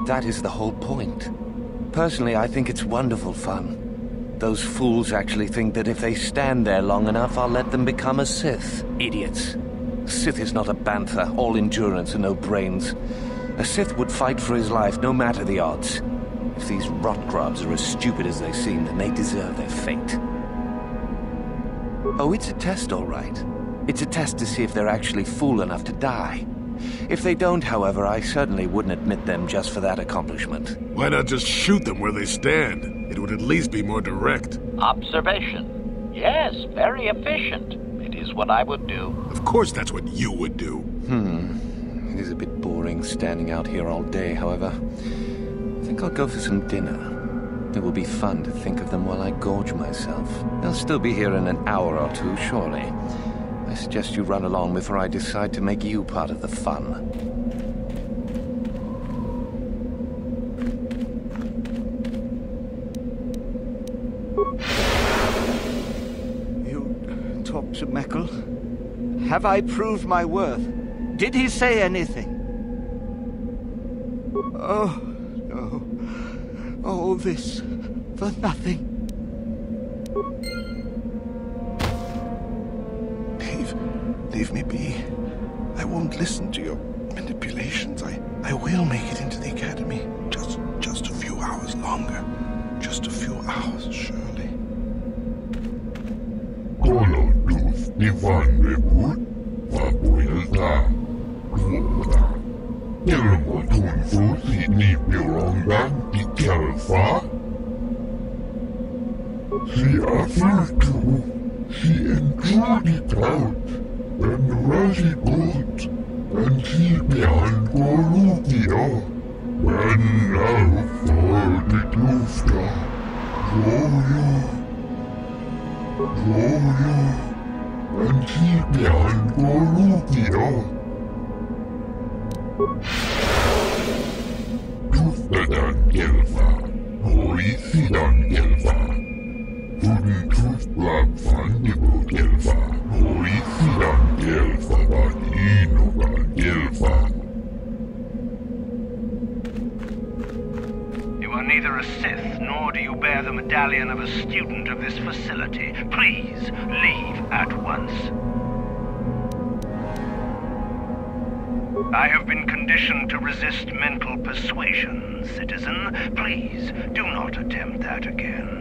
Speaker 15: That is the whole point. Personally, I think it's wonderful fun. Those fools actually think that if they stand there long enough, I'll let them become a Sith. Idiots. Sith is not a bantha, all endurance and no brains. A Sith would fight for his life, no matter the odds. If these rot-grubs are as stupid as they seem, then they deserve their fate. Oh, it's a test, all right. It's a test to see if they're actually fool enough to die. If they don't, however, I certainly wouldn't admit them just for that accomplishment.
Speaker 1: Why not just shoot them where they stand? It would at least be more direct.
Speaker 19: Observation. Yes, very efficient. It is what I would do.
Speaker 1: Of course that's what you would do.
Speaker 15: It is a bit boring standing out here all day, however. I think I'll go for some dinner. It will be fun to think of them while I gorge myself. They'll still be here in an hour or two, surely. I suggest you run along before I decide to make you part of the fun.
Speaker 2: You talked to Mikkel? Have I proved my worth? Did he say anything? Oh, no. All this for nothing.
Speaker 16: Leave me be. I won't listen to your manipulations. I will make it into the academy. Just a few hours longer. Just a few hours, surely.
Speaker 1: Kolodus Ivan Rebut, Fabuelta, Ruoda. Kelmotun Fusi ni Pirongan Ikelfa. Si Afirtu, si Entrudi Kraut. And Rashi Gut, and she behind Gorukio, when now for the Klufta, Royu, and she behind Gorukio. Tuftadan Gelfa, Hoisidan Gelfa, Tuden Tufblab Fandigo Gelfa.
Speaker 6: You are neither a Sith, nor do you bear the medallion of a student of this facility. Please, leave at once. I have been conditioned to resist mental persuasion, citizen. Please, do not attempt that again.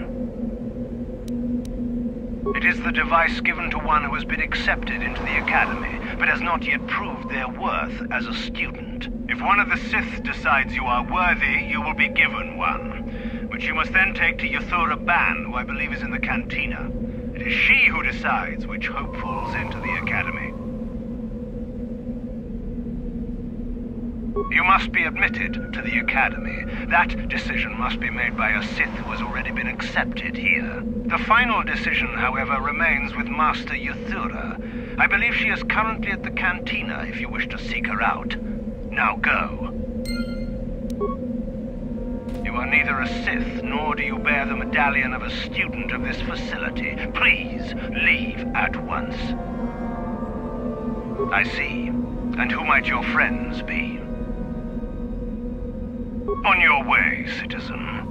Speaker 6: It is the device given to one who has been accepted into the academy, but has not yet proved their worth as a student. If one of the Sith decides you are worthy, you will be given one, which you must then take to Yathura Ban, who I believe is in the cantina. It is she who decides which hopefuls enter the academy. You must be admitted to the academy. That decision must be made by a Sith who has already been accepted here. The final decision, however, remains with Master Yathura. I believe she is currently at the cantina if you wish to seek her out. Now go. You are neither a Sith, nor do you bear the medallion of a student of this facility. Please, leave at once. I see. And who might your friends be? On your way, citizen.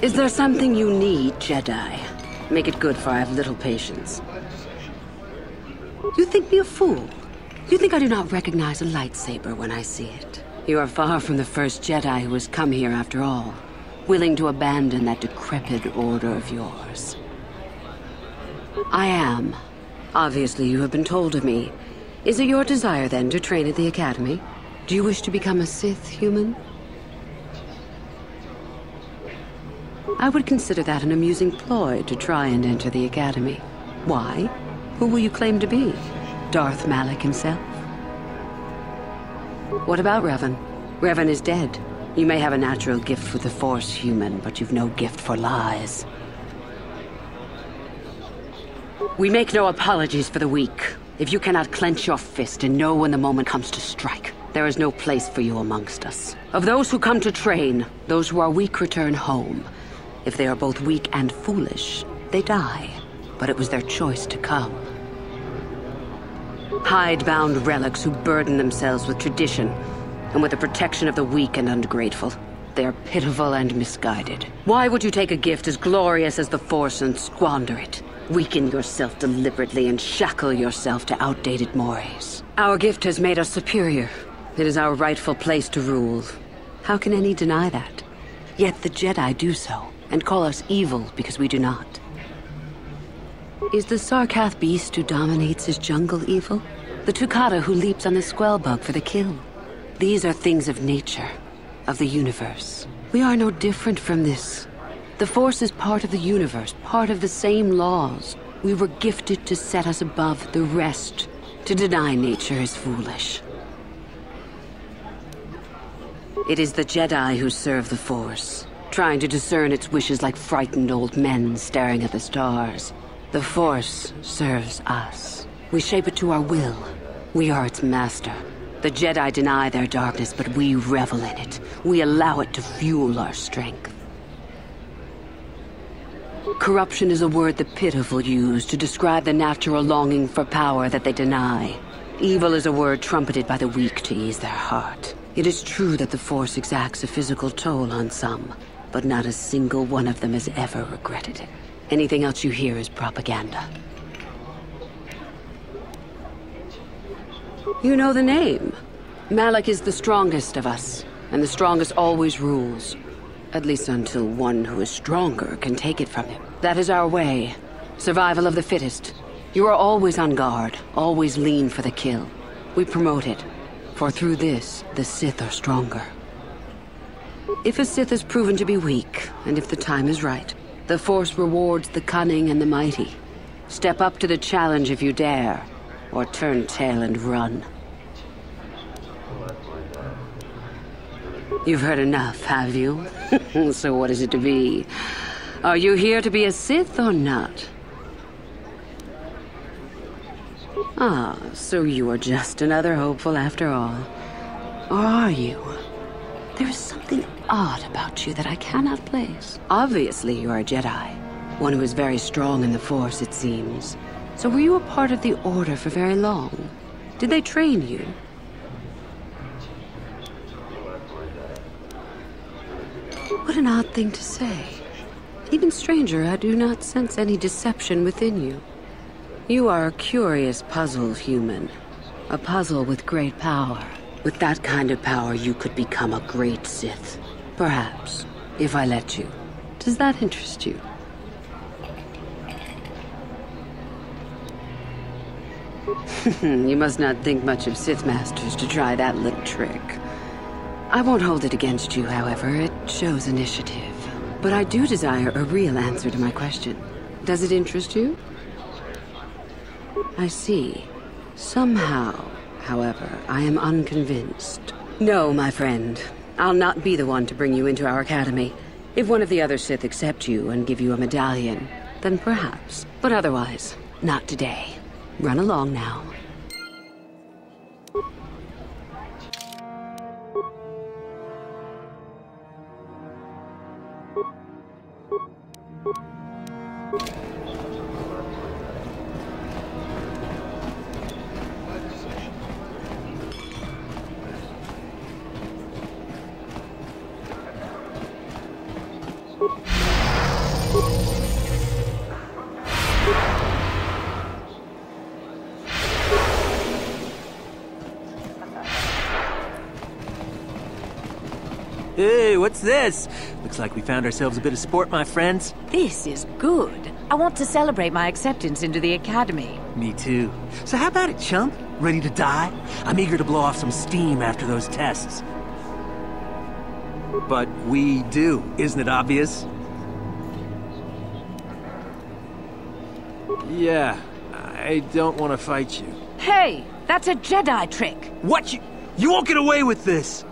Speaker 20: Is there something you need, Jedi? Make it good, for I have little patience. You think me a fool? You think I do not recognize a lightsaber when I see it? You are far from the first Jedi who has come here after all, willing to abandon that decrepit order of yours. I am. Obviously, you have been told of me. Is it your desire, then, to train at the Academy? Do you wish to become a Sith human? I would consider that an amusing ploy to try and enter the Academy. Why? Who will you claim to be? Darth Malak himself? What about Revan? Revan is dead. You may have a natural gift with the Force, human, but you've no gift for lies. We make no apologies for the weak. If you cannot clench your fist and know when the moment comes to strike, there is no place for you amongst us. Of those who come to train, those who are weak return home. If they are both weak and foolish, they die. But it was their choice to come. Hidebound relics who burden themselves with tradition and with the protection of the weak and ungrateful. They are pitiful and misguided. Why would you take a gift as glorious as the Force and squander it? Weaken yourself deliberately and shackle yourself to outdated mores. Our gift has made us superior. It is our rightful place to rule. How can any deny that? Yet the Jedi do so, and call us evil because we do not. Is the Sarkath beast who dominates his jungle evil? The Tukata who leaps on the Squellbug for the kill? These are things of nature, of the universe. We are no different from this. The Force is part of the universe, part of the same laws. We were gifted to set us above the rest. To deny nature is foolish. It is the Jedi who serve the Force, trying to discern its wishes like frightened old men staring at the stars. The Force serves us. We shape it to our will. We are its master. The Jedi deny their darkness, but we revel in it. We allow it to fuel our strength. Corruption is a word the pitiful use to describe the natural longing for power that they deny. Evil is a word trumpeted by the weak to ease their heart. It is true that the Force exacts a physical toll on some, but not a single one of them has ever regretted it. Anything else you hear is propaganda. You know the name. Malak is the strongest of us, and the strongest always rules. At least until one who is stronger can take it from him. That is our way. Survival of the fittest. You are always on guard, always lean for the kill. We promote it, for through this, the Sith are stronger. If a Sith is proven to be weak, and if the time is right, the Force rewards the cunning and the mighty. Step up to the challenge if you dare, or turn tail and run. You've heard enough, have you? So what is it to be? Are you here to be a Sith or not? Ah, so you are just another hopeful after all. Or are you? There is something odd about you that I cannot place. Obviously, you are a Jedi. One who is very strong in the Force, it seems. So were you a part of the Order for very long? Did they train you? What an odd thing to say. Even stranger, I do not sense any deception within you. You are a curious puzzle, human. A puzzle with great power. With that kind of power, you could become a great Sith. Perhaps, if I let you. Does that interest you? You must not think much of Sith Masters to try that little trick. I won't hold it against you, however. It shows initiative. But I do desire a real answer to my question. Does it interest you? I see. Somehow, however, I am unconvinced. No, my friend. I'll not be the one to bring you into our academy. If one of the other Sith accept you and give you a medallion, then perhaps. But otherwise, not today. Run along now.
Speaker 6: Hey, what's this? Looks like we found ourselves a bit of sport, my friends.
Speaker 14: This is good. I want to celebrate my acceptance into the Academy.
Speaker 6: Me too. So how about it, chump? Ready to die? I'm eager to blow off some steam after those tests. But we do, isn't it obvious? Yeah, I don't want to fight you.
Speaker 14: Hey, that's a Jedi trick.
Speaker 6: What? You won't get away with this!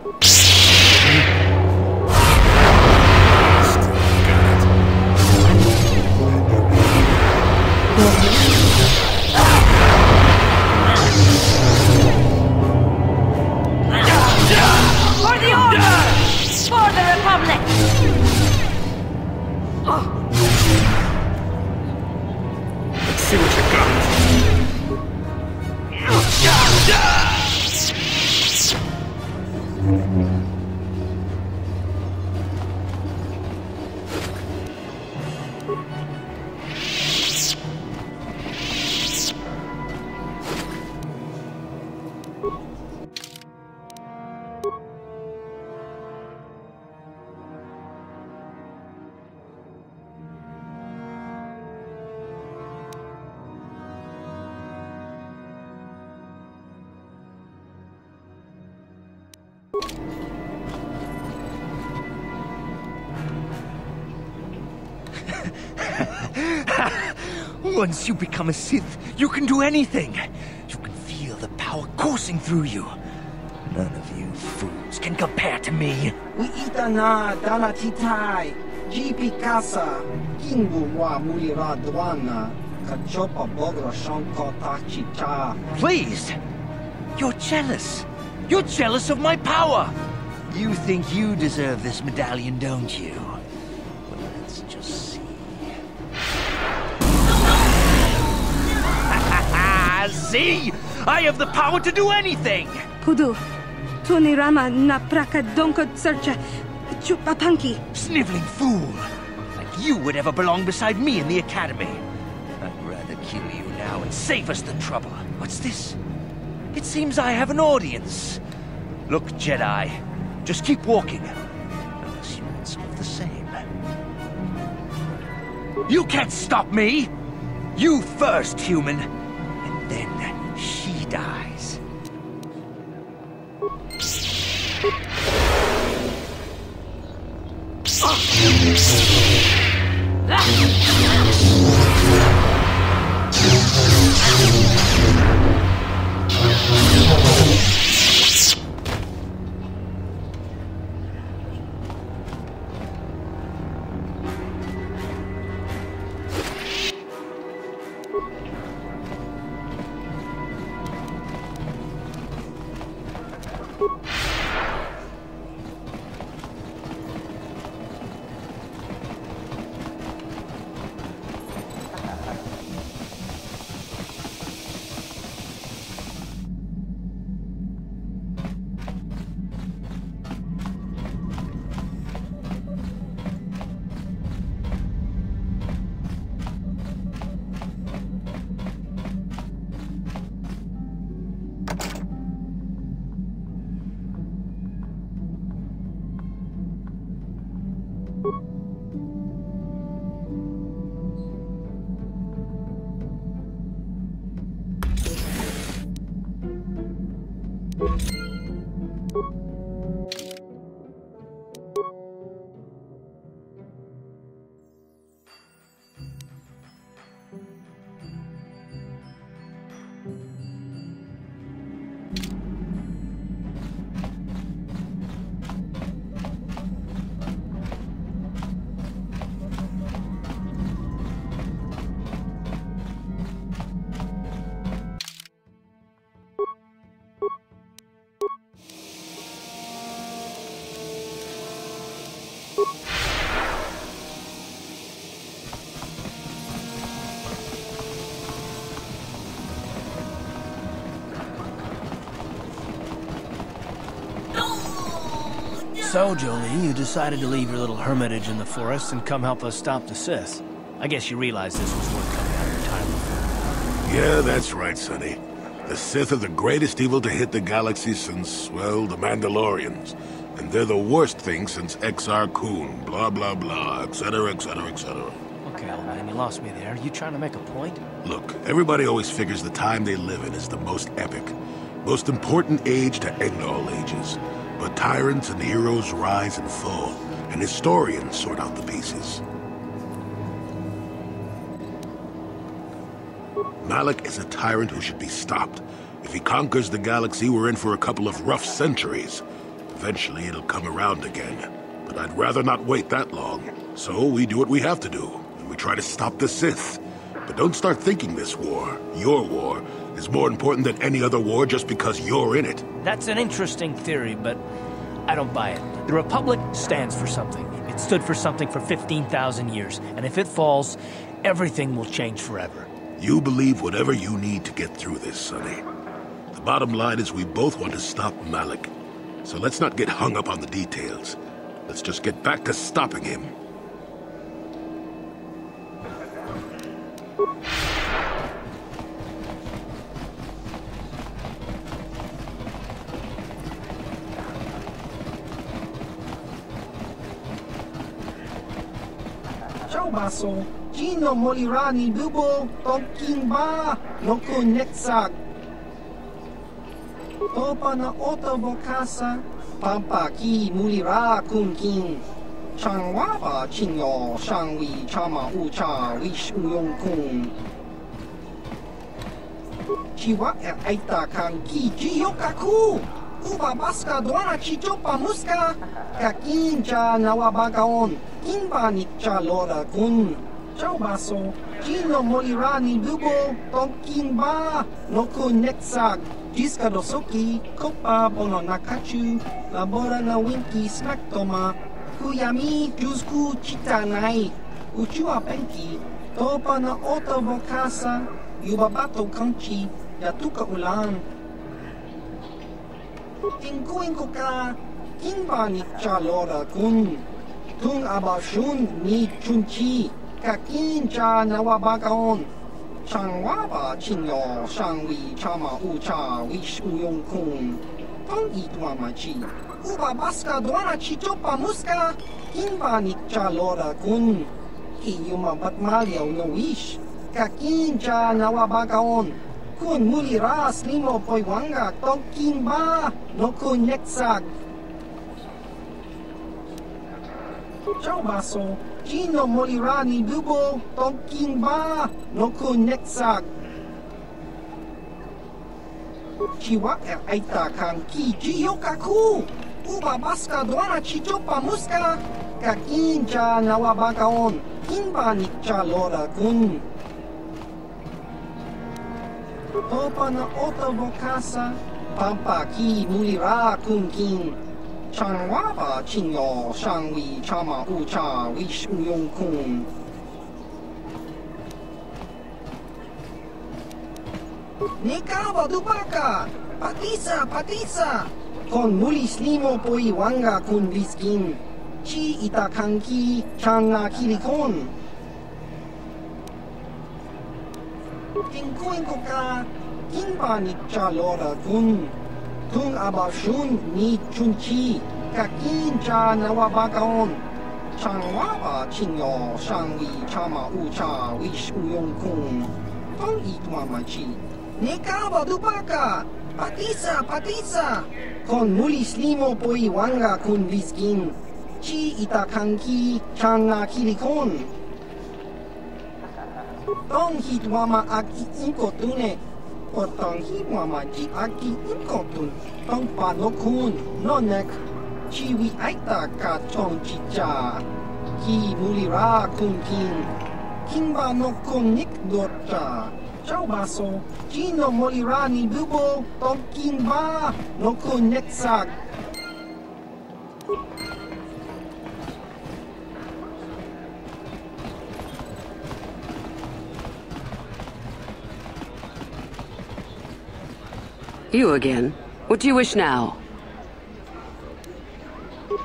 Speaker 14: For the Order! For the Republic!
Speaker 1: Let's see what you got.
Speaker 2: Once you become a Sith, you can do anything. You can feel the power coursing through you. None of you fools can compare to me.
Speaker 9: We itana dana titai. Jipi casa. Kingu wa mulira dwana. Kachopa bogra shanko tachicha.
Speaker 2: Please! You're jealous. You're jealous of my power. You think you deserve this medallion, don't you? Well, let's just see. See? I have the power to do anything!
Speaker 21: Pudu, Tunirama na praka donko searcha chupapanki.
Speaker 2: Sniveling fool! Like you would ever belong beside me in the Academy. I'd rather kill you now and save us the trouble. What's this? It seems I have an audience. Look, Jedi, just keep walking. Unless you want some of the same. You can't stop me! You first, human. And then she dies.
Speaker 22: So, Jolie, you decided to leave your little hermitage in the forest and come help us stop the Sith. I guess you realized this was worth coming out of retirement for.
Speaker 1: Yeah, that's right, Sonny. The Sith are the greatest evil to hit the galaxy since, well, the Mandalorians. And they're the worst thing since XR Kun, blah blah blah, etc., etc., etc.
Speaker 22: Okay, old man, you lost me there. You trying to make a point?
Speaker 1: Look, everybody always figures the time they live in is the most epic, most important age to end all ages. But tyrants and heroes rise and fall, and historians sort out the pieces. Malik is a tyrant who should be stopped. If he conquers the galaxy, we're in for a couple of rough centuries. Eventually, it'll come around again. But I'd rather not wait that long. So we do what we have to do, and we try to stop the Sith. But don't start thinking this war, your war, is more important than any other war just because you're in it.
Speaker 22: That's an interesting theory, but I don't buy it. The Republic stands for something. It stood for something for 15,000 years, and if it falls, everything will change forever.
Speaker 1: You believe whatever you need to get through this, Sonny. The bottom line is we both want to stop Malik. So let's not get hung up on the details. Let's just get back to stopping him.
Speaker 9: Ciao baso, Gino Molirani Bubo, Tonkin Ba, Loko Netsak. Topa na Otobo Casa, Pampa Ki Mulira Kunkin. Changwa Ba Chinyo, Shangwi Chama Ucha, Wish Uyong Kun. Chiwa Aita Kan Ki Jiyokaku. Uba Baska Dwana Chichopa Muska, Kakin Cha Nawabagaon. Kimba Nikcha Lora Kun. Ciao baso, Gino Molirani Bubo, Tonkin Ba, Noko Netsag, Jiska Dosoki, Kopa Bono Nakachu, Labora na Winki Smaktoma, Kuyami Juzku Chitanai, Uchua Penki, Topa na Otobo Casa, Yubabato Kanchi, Yatuka Ulan. Tinkuin Koka, Kimba Nikcha Lora Kun. Tung Abashun ni Chunchi, Kakin Cha Nawabagaon, Changwaba Chinyo, Shangwi Chama Ucha, Wish Uyong Kun, Tong Itwamachi, Uba Baska Dwana Chichopa Muska, Kimba Nikcha Lora Kun, Kiyuma Batmalio no Wish, Kakin Cha Nawabagaon, Kun Mulira Slimo Poiwanga, Tong Kimba, no Kun Netsag. Ciao baso, Gino Molirani Bubo, Tonkin Ba, Noko Netsag. Chiwa Aita Kan Ki Jiyokaku, Uba Baska Dwana Chichopa Muska, Kakin Cha Nawabagaon, Kimba Nikcha Lora Kun. Topa na Otobo Casa, Pampa Ki Mulira Kunkin. Changwaba Chinyo, Shangwi Chama Ucha, Wish Uyong Kun. Nikawa Dubaka, Patisa, Kon Mulis Limo Poiwanga Kun Viskin, Chi Itakanki, Changa Kilikon. Tinkuin Koka, Kimba Nikcha Lora Kun. Tung Abashun ni Chunchi, Kakin Cha Nawabagaon, Changwaba Chinyo, Shangwi Chama Ucha, Wish Uyong Kun, Tong Itwamachi, Nikawa Dubaka, Patisa, Kon Mulis Limo Poiwanga Kun Viskin, Chi Itakanki, Changa Kilikon. Tong Hitwama Aki Inkotune. Otang Hiwama Ji Aki Inkotun, Tong Panokun, Nonek, Chiwi Aita Ka Chong Chicha, Ki Mulira Kunkin, Kimba no Kun Nik Dorcha, Ciao baso, Gino Molirani Bubo, Tong Kimba, no Kun Netsag.
Speaker 20: You again. What do you wish now?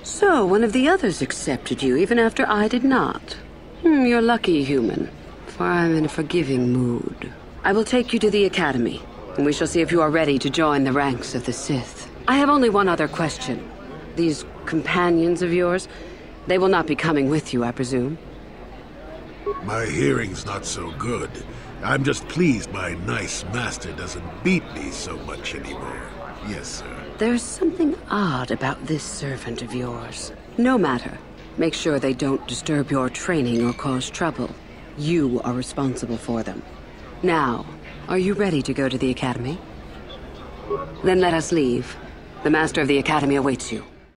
Speaker 20: So, one of the others accepted you, even after I did not. You're lucky, human, for I'm in a forgiving mood. I will take you to the Academy, and we shall see if you are ready to join the ranks of the Sith. I have only one other question. These companions of yours, they will not be coming with you, I presume?
Speaker 3: My hearing's not so good. I'm just pleased my nice master doesn't beat me so much anymore. Yes, sir.
Speaker 20: There's something odd about this servant of yours. No matter. Make sure they don't disturb your training or cause trouble. You are responsible for them. Now, are you ready to go to the Academy? Then let us leave. The Master of the Academy awaits you.